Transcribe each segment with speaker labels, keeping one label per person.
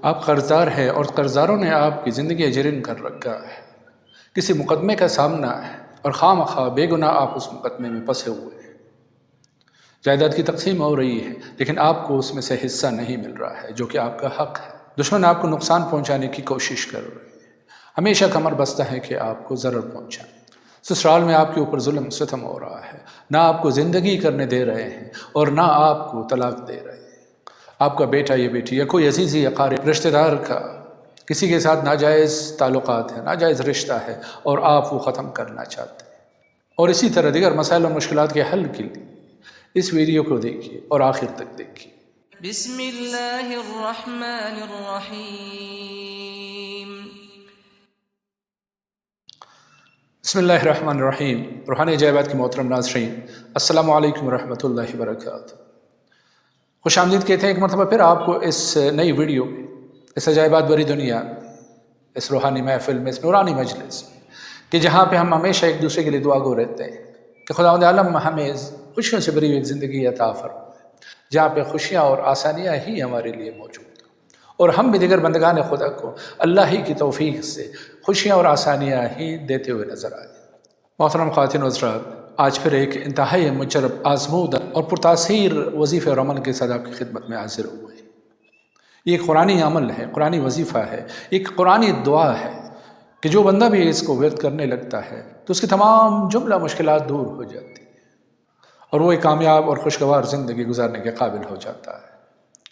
Speaker 1: آپ قرضدار ہیں اور قرضداروں نے آپ کی زندگی اجرن کر رکھا ہے، کسی مقدمے کا سامنا ہے اور خواہ مخواہ بے گناہ آپ اس مقدمے میں پھنسے ہوئے ہیں۔ جائیداد کی تقسیم ہو رہی ہے لیکن آپ کو اس میں سے حصہ نہیں مل رہا ہے جو کہ آپ کا حق ہے۔ دشمن آپ کو نقصان پہنچانے کی کوشش کر رہے ہیں، ہمیشہ کمر بستہ ہے کہ آپ کو ضرر پہنچائیں۔ سسرال میں آپ کے اوپر ظلم ستم ہو رہا ہے، نہ آپ کو زندگی کرنے دے رہے ہیں اور نہ آپ کو طلاق دے رہے ہیں۔ آپ کا بیٹا یا بیٹی یا کوئی عزیزی یا قارب رشتہ دار کا کسی کے ساتھ ناجائز تعلقات ہیں، ناجائز رشتہ ہے اور آپ وہ ختم کرنا چاہتے ہیں۔ اور اسی طرح دیگر مسائل اور مشکلات کے حل کے لیے اس ویڈیو کو دیکھیے اور آخر تک دیکھیے۔
Speaker 2: بسم اللہ الرحمن الرحیم۔
Speaker 1: بسم اللہ الرحمن الرحیم۔ روحانی عجائبات کے محترم ناظرین، السلام علیکم ورحمۃ اللہ وبرکاتہ۔ خوش آمدید کہتے ہیں ایک مرتبہ پھر آپ کو اس نئی ویڈیو میں، اس عجائبات بری دنیا، اس روحانی محفل میں، اس نورانی مجلس کہ جہاں پہ ہم ہمیشہ ایک دوسرے کے لیے دعا گو رہتے ہیں کہ خداوند عالم ہمیں خوشیوں سے بری ہوئی ایک زندگی عطا فرمائے جہاں پہ خوشیاں اور آسانیاں ہی ہمارے لیے موجود ہیں، اور ہم بھی دیگر بندگان خدا کو اللہ ہی کی توفیق سے خوشیاں اور آسانیاں ہی دیتے ہوئے نظر آئے۔ محترم خواتین و حضرات، آج پھر ایک انتہائی مجرب، آزمودہ اور پرتاثیر وظیفے اور عمل کے ساتھ آپ کی خدمت میں حاضر ہوئے ہیں۔ یہ ایک قرآنی عمل ہے، قرآنی وظیفہ ہے، ایک قرآنی دعا ہے کہ جو بندہ بھی اس کو ورد کرنے لگتا ہے تو اس کی تمام جملہ مشکلات دور ہو جاتی ہیں اور وہ ایک کامیاب اور خوشگوار زندگی گزارنے کے قابل ہو جاتا ہے۔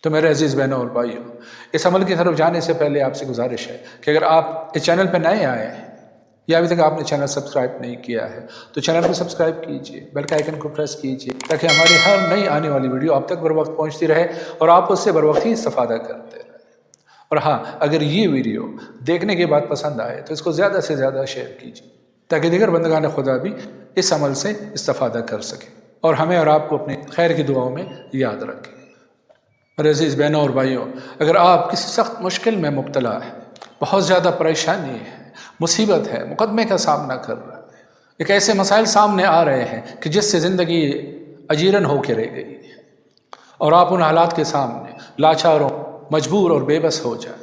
Speaker 1: تو میرے عزیز بہنوں اور بھائیوں، اس عمل کی طرف جانے سے پہلے آپ سے گزارش ہے کہ اگر آپ اس چینل پہ نئے آئے ہیں یا ابھی تک آپ نے چینل سبسکرائب نہیں کیا ہے تو چینل کو سبسکرائب کیجئے، بیل کا آئیکن کو پریس کیجئے تاکہ ہماری ہر نئی آنے والی ویڈیو آپ تک بر وقت پہنچتی رہے اور آپ اس سے بر وقت ہی استفادہ کرتے رہیں۔ اور ہاں، اگر یہ ویڈیو دیکھنے کے بعد پسند آئے تو اس کو زیادہ سے زیادہ شیئر کیجئے تاکہ دیگر بندگان خدا بھی اس عمل سے استفادہ کر سکیں اور ہمیں اور آپ کو اپنے خیر کی دعاؤں میں یاد رکھیں۔ میرے عزیز بہنوں اور بھائیوں، اگر آپ کسی سخت مشکل میں مبتلا ہیں، بہت زیادہ پریشانی ہے، مصیبت ہے، مقدمے کا سامنا کر رہے ہیں، ایک ایسے مسائل سامنے آ رہے ہیں کہ جس سے زندگی اجیرن ہو کے رہ گئی ہے اور آپ ان حالات کے سامنے لاچاروں، مجبور اور بے بس ہو جائیں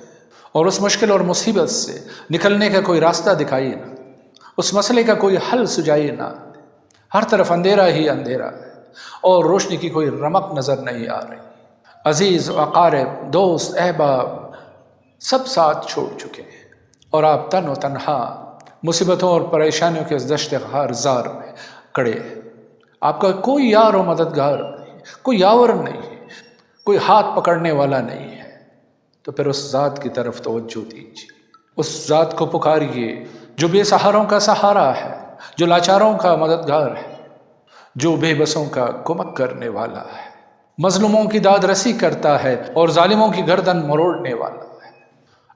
Speaker 1: اور اس مشکل اور مصیبت سے نکلنے کا کوئی راستہ دکھائی نہ، اس مسئلے کا کوئی حل سجائی نہ، ہر طرف اندھیرا ہی اندھیرا ہے اور روشنی کی کوئی رمق نظر نہیں آ رہی۔ عزیز و اقارب، دوست، احباب سب ساتھ چھوڑ چکے ہیں اور آپ تن و تنہا مصیبتوں اور پریشانیوں کے اس دشت غار زار میں کڑے ہیں۔ آپ کا کوئی یار و مددگار نہیں، کوئی یاور نہیں ہے، کوئی ہاتھ پکڑنے والا نہیں ہے، تو پھر اس ذات کی طرف توجہ دیجیے، اس ذات کو پکاریے جو بے سہاروں کا سہارا ہے، جو لاچاروں کا مددگار ہے، جو بے بسوں کا کمک کرنے والا ہے، مظلوموں کی داد رسی کرتا ہے اور ظالموں کی گردن مروڑنے والا ہے۔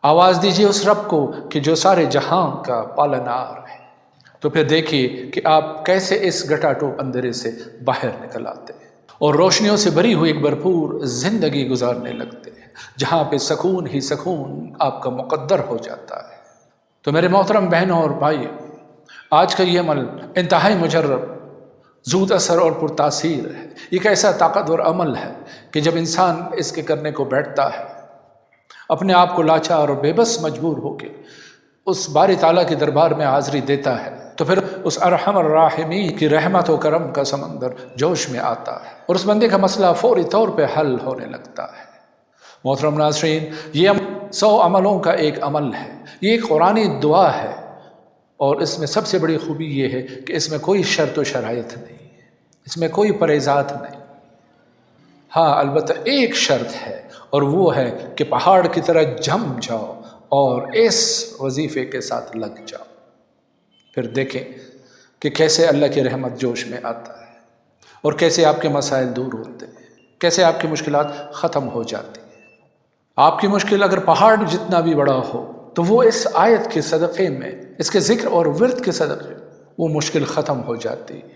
Speaker 1: آواز دیجیے اس رب کو کہ جو سارے جہاں کا پالنہار ہے، تو پھر دیکھیے کہ آپ کیسے اس گٹا ٹوپ اندھیرے سے باہر نکل آتے ہیں اور روشنیوں سے بھری ہوئی ایک بھرپور زندگی گزارنے لگتے ہیں جہاں پہ سکون ہی سکون آپ کا مقدر ہو جاتا ہے۔ تو میرے محترم بہنوں اور بھائیوں، آج کا یہ عمل انتہائی مجرب، زود اثر اور پرتاثیر ہے۔ ایک ایسا طاقتور عمل ہے کہ جب انسان اس کے کرنے کو بیٹھتا ہے، اپنے آپ کو لاچار اور بے بس مجبور ہو کے اس باری تعالیٰ کے دربار میں حاضری دیتا ہے تو پھر اس ارحم الراحمین کی رحمت و کرم کا سمندر جوش میں آتا ہے اور اس بندے کا مسئلہ فوری طور پہ حل ہونے لگتا ہے۔ محترم ناظرین، یہ 100 عملوں کا ایک عمل ہے، یہ ایک قرآنی دعا ہے اور اس میں سب سے بڑی خوبی یہ ہے کہ اس میں کوئی شرط و شرائط نہیں ہے، اس میں کوئی پرہیزات نہیں۔ ہاں، البتہ ایک شرط ہے اور وہ ہے کہ پہاڑ کی طرح جم جاؤ اور اس وظیفے کے ساتھ لگ جاؤ، پھر دیکھیں کہ کیسے اللہ کی رحمت جوش میں آتا ہے اور کیسے آپ کے مسائل دور ہوتے ہیں، کیسے آپ کی مشکلات ختم ہو جاتی ہیں۔ آپ کی مشکل اگر پہاڑ جتنا بھی بڑا ہو تو وہ اس آیت کے صدقے میں، اس کے ذکر اور ورد کے صدقے وہ مشکل ختم ہو جاتی ہے،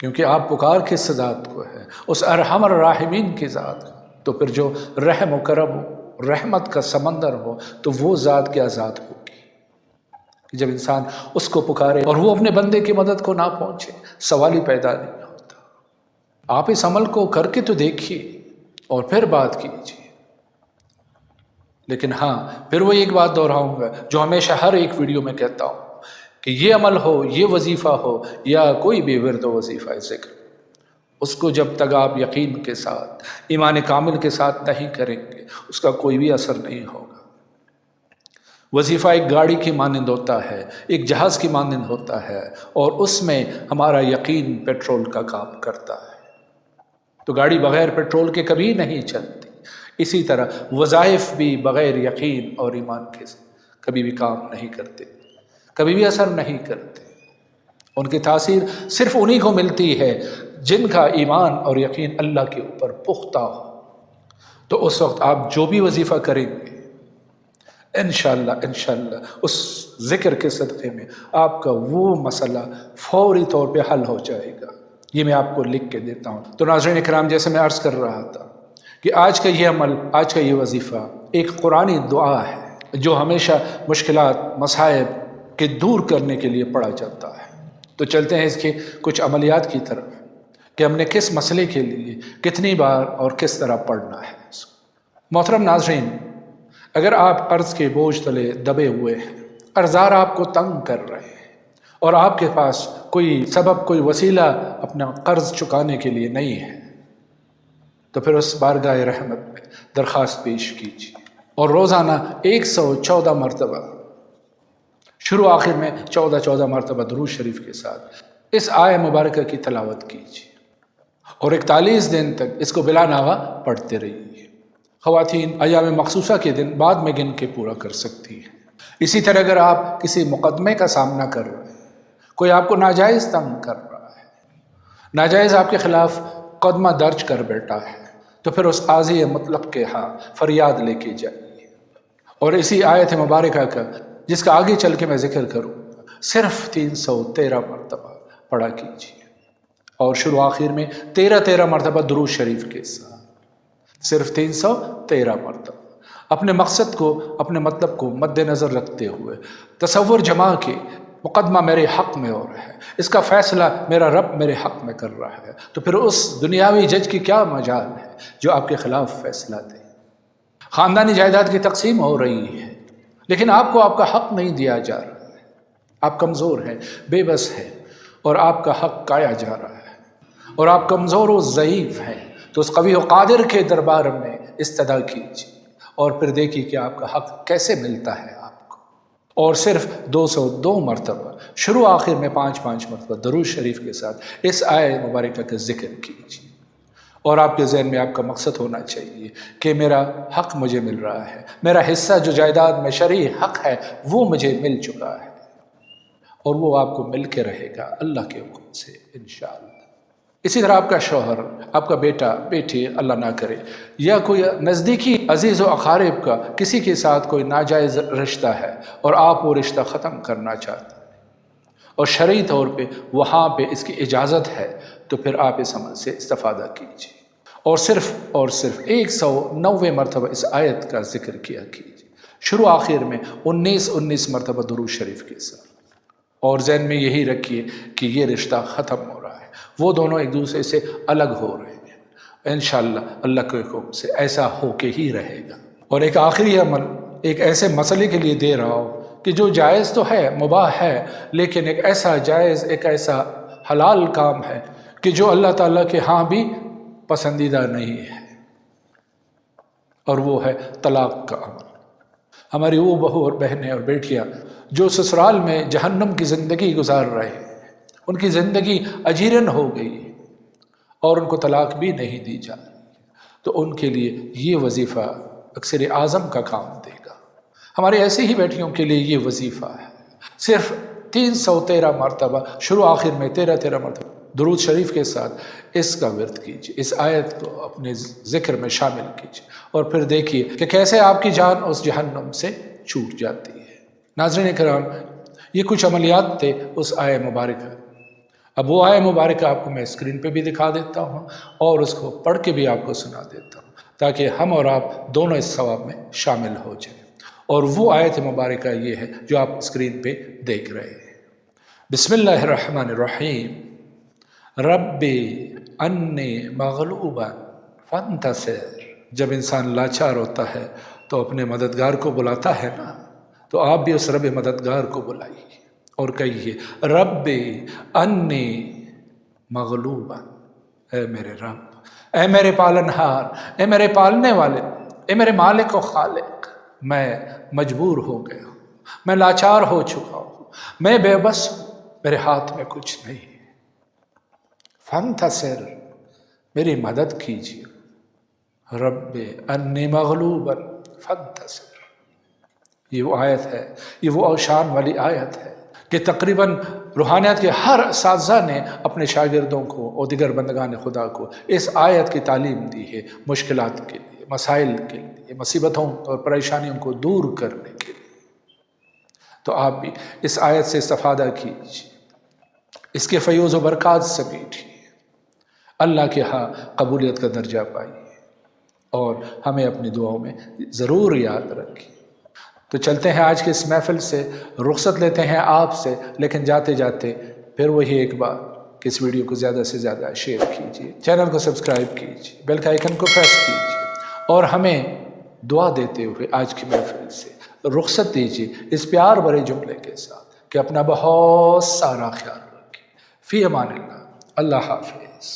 Speaker 1: کیونکہ آپ پکار کس ذات کو ہے؟ اس ارحم الراحمین کی ذات کو۔ تو پھر جو رحم و کرم و رحمت کا سمندر ہو تو وہ ذات کیا ذات ہوگی؟ جب انسان اس کو پکارے اور وہ اپنے بندے کی مدد کو نہ پہنچے، سوال ہی پیدا نہیں ہوتا۔ آپ اس عمل کو کر کے تو دیکھیے اور پھر بات کیجیے۔ لیکن ہاں پھر وہ ایک بات دہراؤں گا جو ہمیشہ ہر ایک ویڈیو میں کہتا ہوں کہ یہ عمل ہو، یہ وظیفہ ہو یا کوئی بھی ورد و وظیفہ ذکر، اس کو جب تک آپ یقین کے ساتھ ایمان کامل کے ساتھ نہیں کریں گے اس کا کوئی بھی اثر نہیں ہوگا۔ وظیفہ ایک گاڑی کی مانند ہوتا ہے، ایک جہاز کی مانند ہوتا ہے، اور اس میں ہمارا یقین پیٹرول کا کام کرتا ہے۔ تو گاڑی بغیر پیٹرول کے کبھی نہیں چلتی، اسی طرح وظائف بھی بغیر یقین اور ایمان کے کبھی بھی کام نہیں کرتے، کبھی بھی اثر نہیں کرتے۔ ان کی تاثیر صرف انہی کو ملتی ہے جن کا ایمان اور یقین اللہ کے اوپر پختہ ہو۔ تو اس وقت آپ جو بھی وظیفہ کریں گے انشاءاللہ اس ذکر کے صدقے میں آپ کا وہ مسئلہ فوری طور پہ حل ہو جائے گا۔ یہ میں آپ کو لکھ کے دیتا ہوں۔ تو ناظرین اکرام، جیسے میں عرض کر رہا تھا کہ آج کا یہ عمل، آج کا یہ وظیفہ ایک قرآنی دعا ہے جو ہمیشہ مشکلات، مصائب کے دور کرنے کے لیے پڑھا جاتا ہے۔ تو چلتے ہیں اس کے کچھ عملیات کی طرف کہ ہم نے کس مسئلے کے لیے کتنی بار اور کس طرح پڑھنا ہے۔ محترم ناظرین، اگر آپ قرض کے بوجھ تلے دبے ہوئے ہیں، قرضدار آپ کو تنگ کر رہے ہیں اور آپ کے پاس کوئی سبب، کوئی وسیلہ اپنا قرض چکانے کے لیے نہیں ہے، تو پھر اس بارگاہ رحمت میں درخواست پیش کیجیے اور روزانہ 114 مرتبہ، شروع آخر میں 14 مرتبہ درود شریف کے ساتھ اس آیہ مبارکہ کی تلاوت کیجیے اور 41 دن تک اس کو بلا ناغہ پڑھتے رہیے۔ خواتین ایام مخصوصہ کے دن بعد میں گن کے پورا کر سکتی ہیں۔ اسی طرح اگر آپ کسی مقدمے کا سامنا کر رہے ہیں، کوئی آپ کو ناجائز تنگ کر رہا ہے، ناجائز آپ کے خلاف مقدمہ درج کر بیٹھا ہے، تو پھر اس قاضی مطلق کے ہاں فریاد لے کے جائیے اور اسی آیت مبارکہ کا جس کا آگے چل کے میں ذکر کروں صرف 313 مرتبہ پڑھا کیجیے اور شروع آخر میں 13 مرتبہ درود شریف کے ساتھ، صرف 313 مرتبہ۔ اپنے مقصد کو، اپنے مطلب کو مد نظر رکھتے ہوئے تصور جما کے مقدمہ میرے حق میں ہو رہا ہے، اس کا فیصلہ میرا رب میرے حق میں کر رہا ہے، تو پھر اس دنیاوی جج کی کیا مجال ہے جو آپ کے خلاف فیصلہ دے۔ خاندانی جائیداد کی تقسیم ہو رہی ہے لیکن آپ کو آپ کا حق نہیں دیا جا رہا ہے، آپ کمزور ہیں، بے بس ہیں اور آپ کا حق کایا جا رہا ہے اور آپ کمزور و ضعیف ہیں، تو اس قوی و قادر کے دربار میں استدعا کیجیے اور پھر دیکھیے کہ آپ کا حق کیسے ملتا ہے آپ کو۔ اور صرف 202 مرتبہ شروع آخر میں 5 مرتبہ درود شریف کے ساتھ اس آیہ مبارکہ کا ذکر کیجیے اور آپ کے ذہن میں آپ کا مقصد ہونا چاہیے کہ میرا حق مجھے مل رہا ہے، میرا حصہ جو جائیداد میں شرعی حق ہے وہ مجھے مل چکا ہے اور وہ آپ کو مل کے رہے گا اللہ کے حکم سے انشاءاللہ۔ اسی طرح آپ کا شوہر، آپ کا بیٹا، بیٹی اللہ نہ کرے، یا کوئی نزدیکی عزیز و اقارب کا کسی کے ساتھ کوئی ناجائز رشتہ ہے اور آپ وہ رشتہ ختم کرنا چاہتے ہیں اور شرعی طور پہ وہاں پہ اس کی اجازت ہے، تو پھر آپ اس عمل سے استفادہ کیجیے اور صرف 190 مرتبہ اس آیت کا ذکر کیا کیجیے، شروع آخر میں 19 مرتبہ درود شریف کے ساتھ، اور ذہن میں یہی رکھیے کہ یہ رشتہ ختم ہو رہا ہے، وہ دونوں ایک دوسرے سے الگ ہو رہے ہیں، انشاءاللہ اللہ کے حکم سے ایسا ہو کے ہی رہے گا۔ اور ایک آخری عمل ایک ایسے مسئلے کے لیے دے رہا ہوں کہ جو جائز تو ہے، مباح ہے، لیکن ایک ایسا جائز، ایک ایسا حلال کام ہے کہ جو اللہ تعالیٰ کے ہاں بھی پسندیدہ نہیں ہے، اور وہ ہے طلاق کا عمل۔ ہماری وہ بہو اور بہنیں اور بیٹیاں جو سسرال میں جہنم کی زندگی گزار رہے ہیں، ان کی زندگی اجیرن ہو گئی اور ان کو طلاق بھی نہیں دی جا رہی، تو ان کے لیے یہ وظیفہ اکثر اعظم کا کام دے گا۔ ہماری ایسے ہی بیٹیوں کے لیے یہ وظیفہ ہے، صرف 313 مرتبہ شروع آخر میں 13 مرتبہ درود شریف کے ساتھ اس کا ورد کیجیے، اس آیت کو اپنے ذکر میں شامل کیجیے اور پھر دیکھیے کہ کیسے آپ کی جان اس جہنم سے چھوٹ جاتی ہے۔ ناظرین کرام، یہ کچھ عملیات تھے اس آیہ مبارکہ۔ اب وہ آیہ مبارکہ آپ کو میں اسکرین پہ بھی دکھا دیتا ہوں اور اس کو پڑھ کے بھی آپ کو سنا دیتا ہوں تاکہ ہم اور آپ دونوں اس ثواب میں شامل ہو جائیں۔ اور وہ آیت مبارکہ یہ ہے جو آپ اسکرین پہ دیکھ رہے ہیں۔ بسم اللہ الرحمن الرحیم۔ رب انی مغلوبا فانتصر۔ جب انسان لاچار ہوتا ہے تو اپنے مددگار کو بلاتا ہے نا، تو آپ بھی اس رب مددگار کو بلائیے اور کہیے رب انی مغلوبا، اے میرے رب، اے میرے پالنہار، اے میرے پالنے والے، اے میرے مالک و خالق، میں مجبور ہو گیا ہوں، میں لاچار ہو چکا ہوں، میں بے بس ہوں، میرے ہاتھ میں کچھ نہیں، فانتصر، میری مدد کیجیے، رب انی مغلوبا فانتصر۔ یہ وہ آیت ہے، یہ وہ اوشان والی آیت ہے کہ تقریباً روحانیت کے ہر اساتذہ نے اپنے شاگردوں کو اور دیگر بندگان خدا کو اس آیت کی تعلیم دی ہے، مشکلات کے لیے، مسائل کے لیے، مصیبتوں اور پریشانیوں کو دور کرنے کے لیے۔ تو آپ بھی اس آیت سے استفادہ کیجیے، اس کے فیوز و برکات سمیٹیے، اللہ کے ہاں قبولیت کا درجہ پائیے، اور ہمیں اپنی دعاؤں میں ضرور یاد رکھیں۔ تو چلتے ہیں آج کے اس محفل سے، رخصت لیتے ہیں آپ سے، لیکن جاتے جاتے پھر وہی ایک بار کہ اس ویڈیو کو زیادہ سے زیادہ شیئر کیجیے، چینل کو سبسکرائب کیجیے، بیل کا آئیکن کو پریس کیجیے، اور ہمیں دعا دیتے ہوئے آج کی محفل سے رخصت دیجیے اس پیار بھرے جملے کے ساتھ کہ اپنا بہت سارا خیال رکھیں۔ فی امان اللہ، اللہ حافظ۔